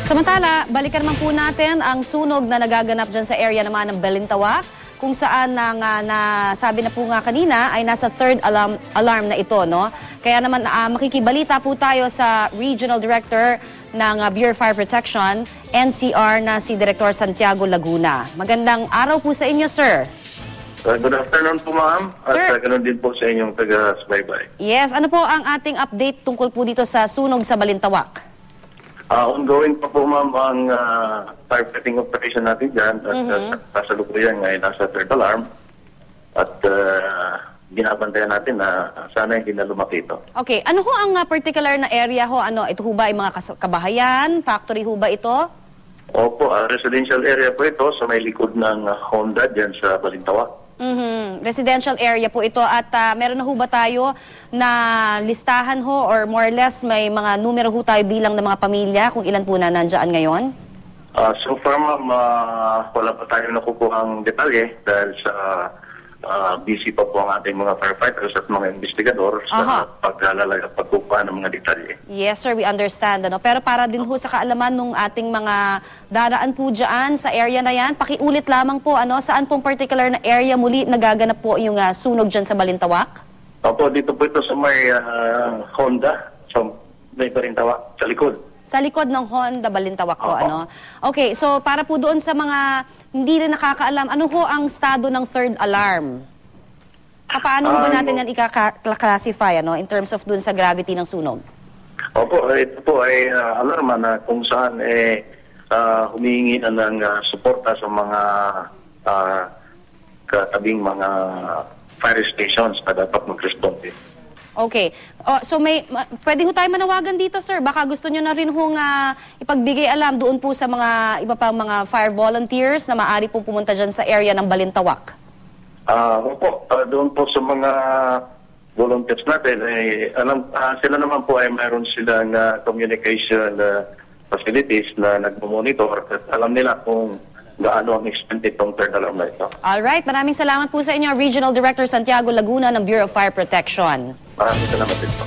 Samantala, balikan naman po natin ang sunog na nagaganap dyan sa area naman ng Balintawak, kung saan sabi na po nga kanina ay nasa third alarm na ito, no? Kaya naman makikibalita po tayo sa Regional Director ng Bureau of Fire Protection, NCR, na si Director Santiago Laguna. Magandang araw po sa inyo, sir. Good afternoon po, ma'am. At ganoon din po sa inyong taga-subaybay. Yes, ano po ang ating update tungkol po dito sa sunog sa Balintawak? Ongoing pa po, ma'am, ang firefighting operation natin dyan. At kasalukuyan ngayon nasa third alarm. At binabantayan natin na sana hindi na lumaki ito. Okay, ano ho ang particular na area ho? Ito ho ba ay mga kabahayan? Factory ho ba ito? Opo, residential area po ito sa may likod ng Honda dyan sa Balintawak. Residential area po ito at meron na ho ba tayo na listahan ho or more or less may mga numero ho tayo bilang ng mga pamilya kung ilan po na nandyan ngayon? So far, ma'am, wala pa tayo nakukuhang detalye dahil sa busy pa po ang ating mga firefighters at mga investigador sa pagkukuha ng mga detalye. Yes, sir, we understand. Pero para din ho sa kaalaman ng ating mga daraan po dyan sa area na yan, pakiulit lamang po, saan pong particular na area muli nagaganap po yung sunog dyan sa Balintawak? Opo, dito po ito sa may Honda, sa may Balintawak, sa likod. Sa likod ng Honda Balintawak po, Okay, so para po doon sa mga hindi rin nakakaalam, ano ho ang estado ng third alarm? Paano ba natin yan i-classify, in terms of doon sa gravity ng sunog? Opo, ito po ay alarma na kung saan humihingi na ng suporta sa mga katabing mga fire stations na dapat mag-respond. Okay. So pwede ho tayo manawagan dito, sir. Baka gusto nyo na rin hong ipagbigay alam doon po sa mga iba pang mga fire volunteers na maaari pong pumunta dyan sa area ng Balintawak. Opo, doon po sa mga volunteers natin, sila naman po ay mayroon silang communication facilities na nagmumonitor at alam nila kung gaano ang extent itong third alarm na ito. Alright, maraming salamat po sa inyo, Regional Director Santiago Laguna ng Bureau of Fire Protection. Maraming salamat din po.